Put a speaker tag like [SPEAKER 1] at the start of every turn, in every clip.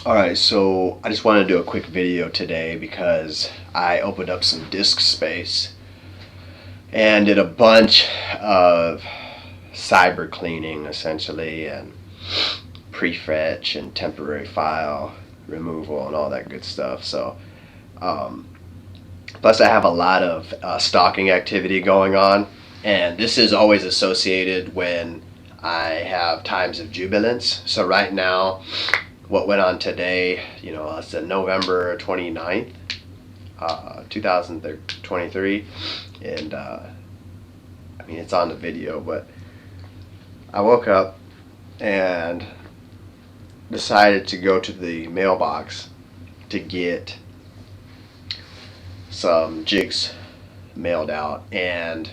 [SPEAKER 1] Alright, so I just want to do a quick video today because I opened up some disk space and did a bunch of cyber cleaning essentially, and prefetch and temporary file removal and all that good stuff. Um, Plus I have a lot of stalking activity going on, and this is always associated when I have times of jubilance. So right now, what went on today, it's the November 29th, 2023, and it's on the video, but I woke up and decided to go to the mailbox to get some jigs mailed out. And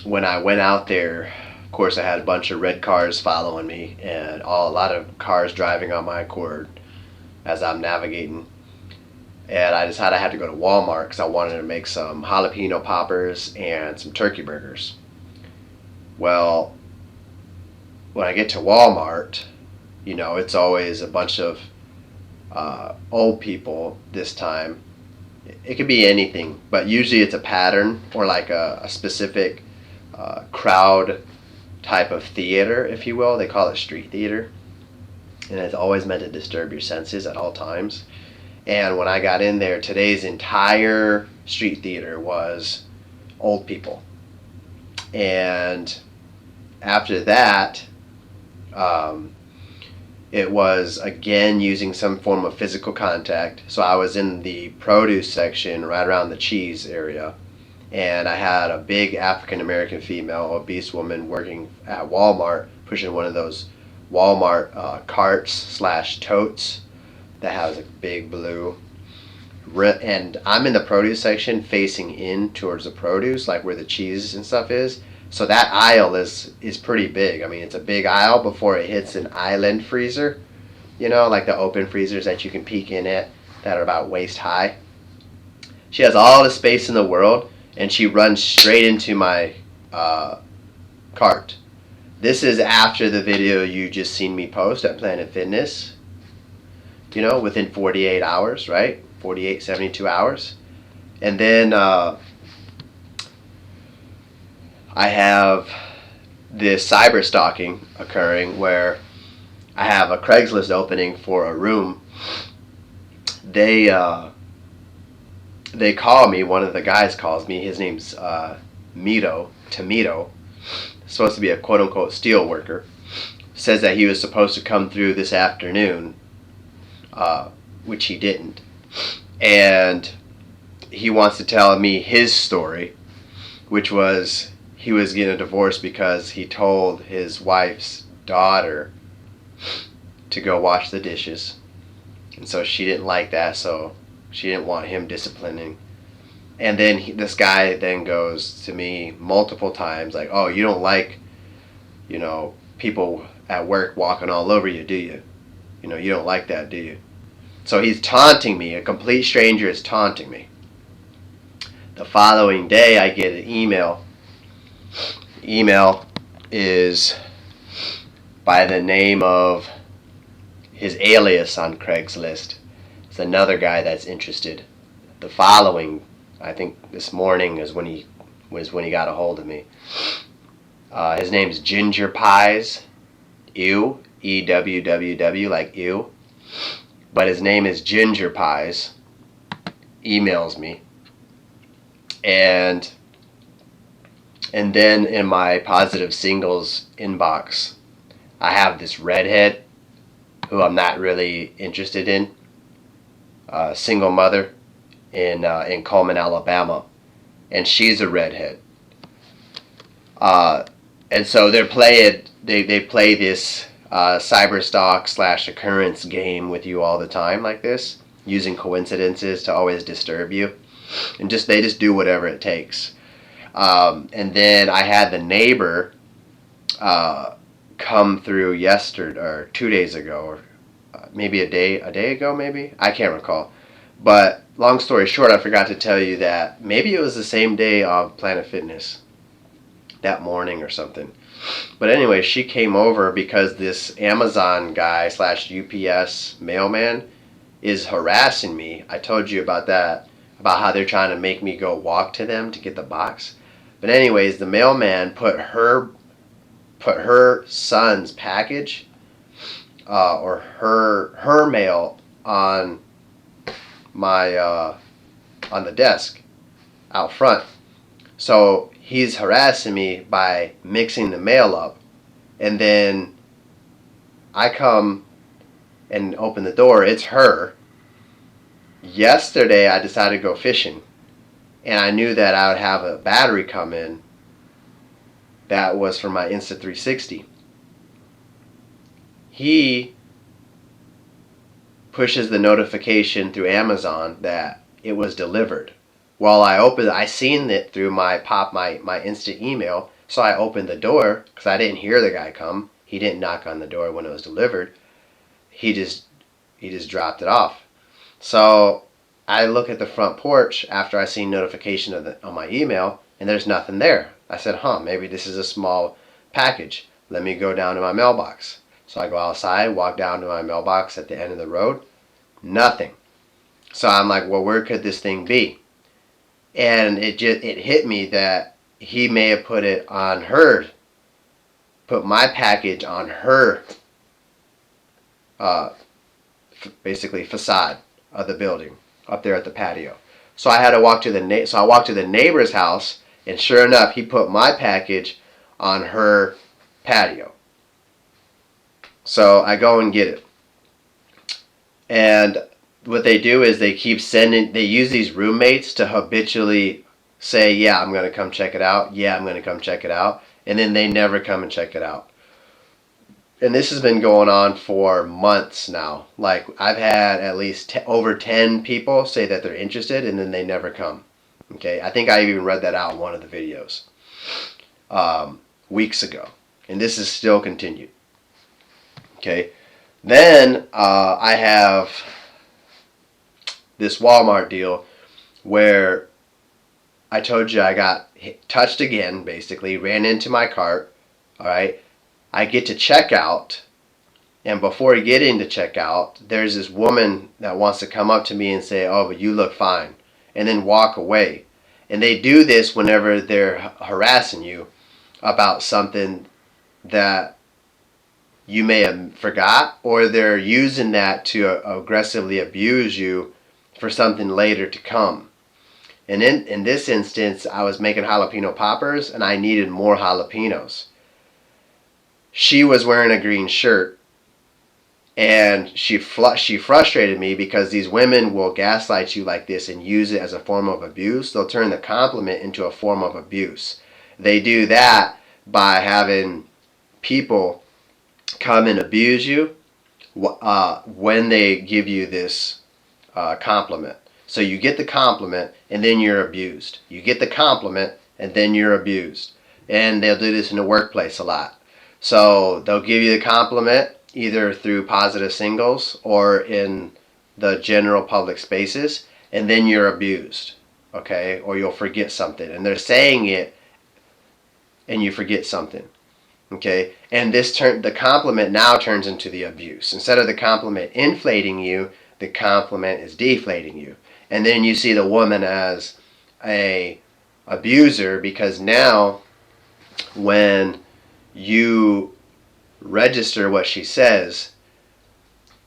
[SPEAKER 1] when I went out there, of course, I had a bunch of red cars following me and a lot of cars driving on my accord as I'm navigating. And I decided I had to go to Walmart because I wanted to make some jalapeno poppers and some turkey burgers. Well, when I get to Walmart, it's always a bunch of old people this time. It could be anything, but usually it's a pattern or like a specific crowd type of theater, if you will. They call it street theater, and it's always meant to disturb your senses at all times. And when I got in there, today's entire street theater was old people. And after that, it was again using some form of physical contact. So I was in the produce section right around the cheese area, and I had a big African American female obese woman working at Walmart, pushing one of those Walmart carts slash totes that has a big blue. And I'm in the produce section facing in towards the produce, like where the cheese and stuff is. So that aisle is pretty big. It's a big aisle before it hits an island freezer, like the open freezers that you can peek in at that are about waist high. She has all the space in the world, and she runs straight into my cart. This is after the video you just seen me post at Planet Fitness, within 48 hours, right? 48, 72 hours. And then I have this cyberstalking occurring where I have a Craigslist opening for a room. They call me, one of the guys calls me, his name's Tomito, supposed to be a quote-unquote steel worker, says that he was supposed to come through this afternoon, which he didn't. And he wants to tell me his story, which was he was getting a divorce because he told his wife's daughter to go wash the dishes. And so she didn't like that, so she didn't want him disciplining. And then this guy then goes to me multiple times like, oh, you don't like, people at work walking all over you, do you? You don't like that, do you? So he's taunting me. A complete stranger is taunting me. The following day, I get an email. Email is by the name of his alias on Craigslist. It's another guy that's interested. The following, I think this morning is when he got a hold of me. His name's Ginger Pies, ew, EWWW, like ew. But his name is Ginger Pies. Emails me. And then in my positive singles inbox, I have this redhead who I'm not really interested in. Single mother in Coleman, Alabama, and she's a redhead. And so they play this cyberstalk / occurrence game with you all the time like this, using coincidences to always disturb you, and they just do whatever it takes. And then I had the neighbor come through yesterday or 2 days ago, or maybe a day ago, maybe I can't recall. But long story short, I forgot to tell you that maybe it was the same day of Planet Fitness, that morning or something. But anyway, she came over because this Amazon guy slash UPS mailman is harassing me. I told you about that, about how they're trying to make me go walk to them to get the box. But anyways, the mailman put her son's package or her mail on my on the desk out front. So he's harassing me by mixing the mail up, and then I come and open the door. It's her. Yesterday I decided to go fishing, and I knew that I would have a battery come in that was for my Insta360. He pushes the notification through Amazon that it was delivered. While I seen it through my instant email, so I opened the door because I didn't hear the guy come. He didn't knock on the door when it was delivered. He just dropped it off. So I look at the front porch after I seen notification on my email, and there's nothing there. I said, maybe this is a small package. Let me go down to my mailbox. So I go outside, walk down to my mailbox at the end of the road. Nothing. So I'm like, well, where could this thing be? And it hit me that he may have put my package on her, basically facade of the building up there at the patio. So I had to walk to I walked to the neighbor's house, and sure enough, he put my package on her patio. So I go and get it. And what they do is they use these roommates to habitually say, yeah, I'm going to come check it out. Yeah, I'm going to come check it out. And then they never come and check it out. And this has been going on for months now. Like, I've had at least over 10 people say that they're interested, and then they never come. Okay, I think I even read that out in one of the videos weeks ago. And this is still continued. Okay, then I have this Walmart deal where I told you I got touched again, basically, ran into my cart. All right, I get to checkout, and before I get into checkout, there's this woman that wants to come up to me and say, oh, but you look fine, and then walk away. And they do this whenever they're harassing you about something that you may have forgot, or they're using that to aggressively abuse you for something later to come. And in this instance, I was making jalapeno poppers, and I needed more jalapenos. She was wearing a green shirt, and she frustrated me because these women will gaslight you like this and use it as a form of abuse. They'll turn the compliment into a form of abuse. They do that by having people come and abuse you when they give you this compliment. So you get the compliment and then you're abused. You get the compliment and then you're abused. And they'll do this in the workplace a lot. So they'll give you the compliment either through positive singles or in the general public spaces, and then you're abused. Okay? Or you'll forget something. And they're saying it and you forget something. Okay, and the compliment now turns into the abuse. Instead of the compliment inflating you, the compliment is deflating you. And then you see the woman as a abuser, because now when you register what she says,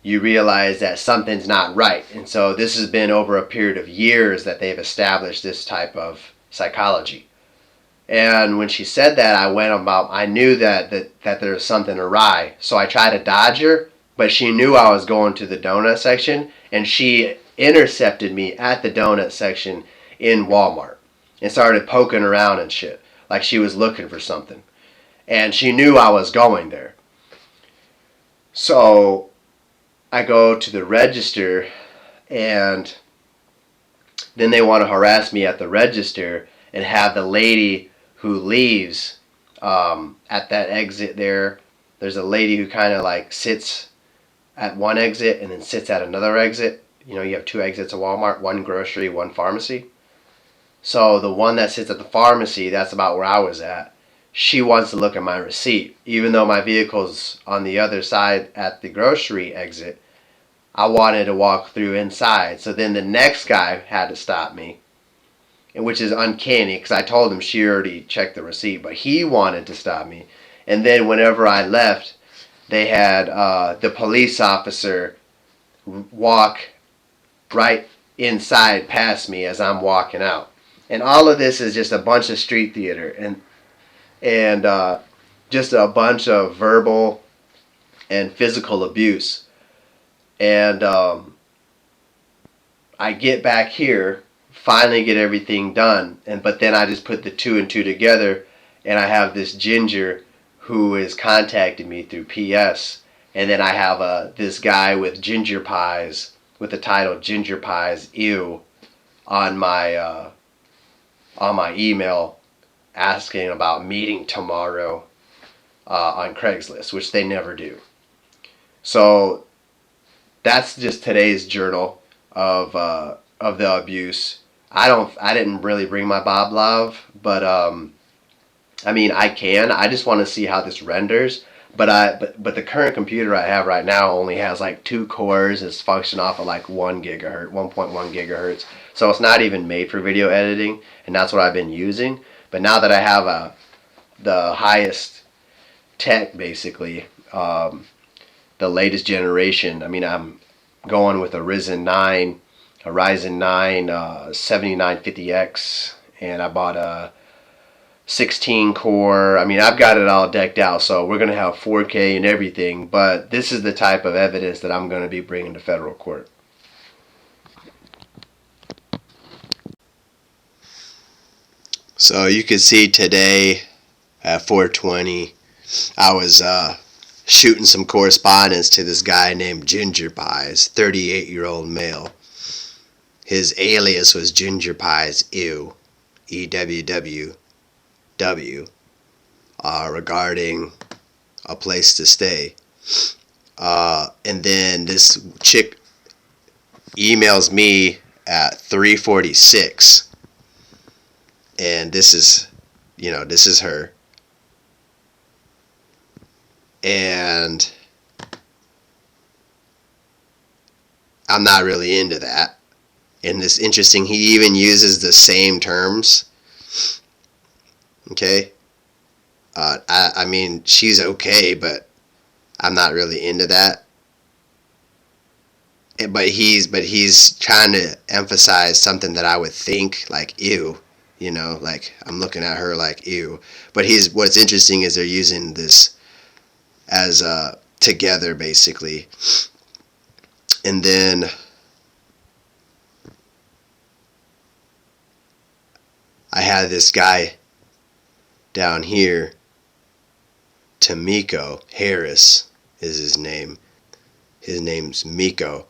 [SPEAKER 1] you realize that something's not right. And so this has been over a period of years that they've established this type of psychology. And when she said that, I knew that there was something awry. So I tried to dodge her, but she knew I was going to the donut section, and she intercepted me at the donut section in Walmart and started poking around and shit, like she was looking for something. And she knew I was going there. So I go to the register, and then they want to harass me at the register and have the lady who leaves at that exit there. There's a lady who kind of like sits at one exit and then sits at another exit. You know, you have two exits of Walmart, one grocery, one pharmacy. So the one that sits at the pharmacy, that's about where I was at. she wants to look at my receipt. Even though my vehicle's on the other side at the grocery exit, I wanted to walk through inside. So then the next guy had to stop me, which is uncanny because I told him she already checked the receipt, but he wanted to stop me. And then whenever I left, they had the police officer walk right inside past me as I'm walking out. And all of this is just a bunch of street theater and just a bunch of verbal and physical abuse. And I get back here, finally get everything done, but then I just put the two and two together, and I have this ginger who is contacting me through PS, and then I have this guy with ginger pies with the title "Ginger Pies Ew" on my email, asking about meeting tomorrow on Craigslist, which they never do. So that's just today's journal of the abuse. I didn't really bring my Bob Love, but I mean I can. I just want to see how this renders. But the current computer I have right now only has like 2 cores. It's functioning off of like 1.1 gigahertz. So it's not even made for video editing, and that's what I've been using. But now that I have the highest tech, basically, the latest generation. I mean, I'm going with a Ryzen 9 7950X, and I bought a 16 core. I mean, I've got it all decked out, so we're going to have 4K and everything, but this is the type of evidence that I'm going to be bringing to federal court. So you can see today at 4:20, I was shooting some correspondence to this guy named Ginger Pies, 38-year-old male. His alias was Ginger Pies Ew, EWWW, regarding a place to stay. And then this chick emails me at 3:46, and this is her. And I'm not really into that. And it's interesting, he even uses the same terms. Okay? I mean, she's okay, but I'm not really into that. But he's trying to emphasize something that I would think, like, ew. Like, I'm looking at her like, ew. But what's interesting is they're using this as together, basically. And then I had this guy down here, Tamiko Harris is his name. His name's Miko,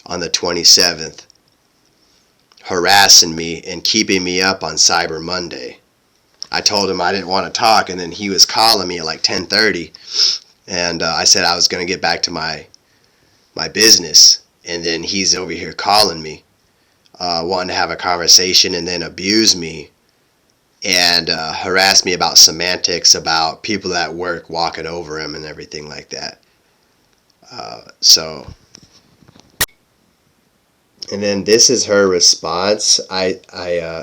[SPEAKER 1] on the 27th, harassing me and keeping me up on Cyber Monday. I told him I didn't want to talk, and then he was calling me at like 10:30, and I said I was going to get back to my business, and then he's over here calling me, wanting to have a conversation, and then abuse me and harass me about semantics, about people at work walking over him and everything like that. And then this is her response.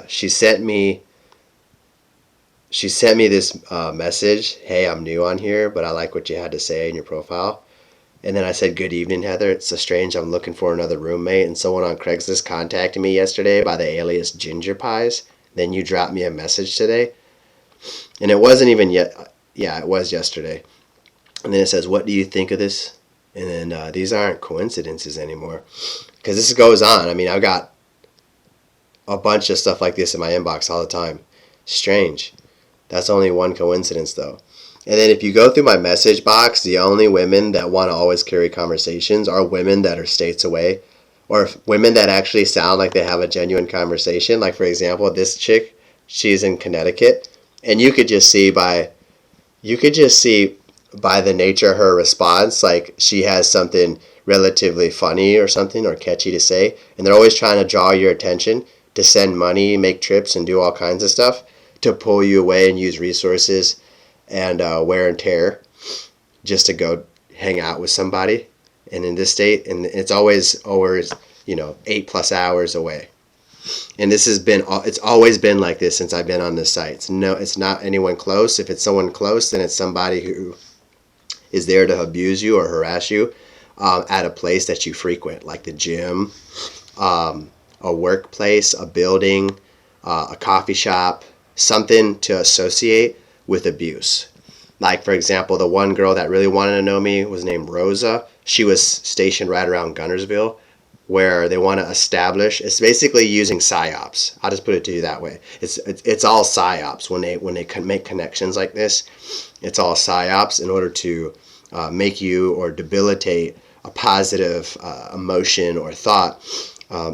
[SPEAKER 1] She sent me this message. Hey, I'm new on here, but I like what you had to say in your profile. And then I said, good evening, Heather. It's so strange. I'm looking for another roommate, and someone on Craigslist contacted me yesterday by the alias Ginger Pies. Then you dropped me a message today. And it wasn't even yet. Yeah, it was yesterday. And then it says, what do you think of this? And then these aren't coincidences anymore. Because this goes on. I mean, I've got a bunch of stuff like this in my inbox all the time. Strange. That's only one coincidence, though. And then if you go through my message box, the only women that want to always carry conversations are women that are states away, or women that actually sound like they have a genuine conversation. Like, for example, this chick, she's in Connecticut, and you could just see by the nature of her response, like she has something relatively funny or something, or catchy to say, and they're always trying to draw your attention to send money, make trips, and do all kinds of stuff to pull you away and use resources and wear and tear just to go hang out with somebody. And in this state, and it's always 8+ hours away. And it's always been like this since I've been on this site. It's not anyone close. If it's someone close, then it's somebody who is there to abuse you or harass you at a place that you frequent, like the gym, a workplace, a building, a coffee shop, something to associate with abuse. Like, for example, the one girl that really wanted to know me was named Rosa. She was stationed right around Gunnersville, where they want to establish. It's basically using psyops. I'll just put it to you that way. It's all psyops when they can make connections like this. It's all psyops in order to make you or debilitate a positive emotion or thought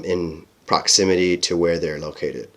[SPEAKER 1] in proximity to where they're located.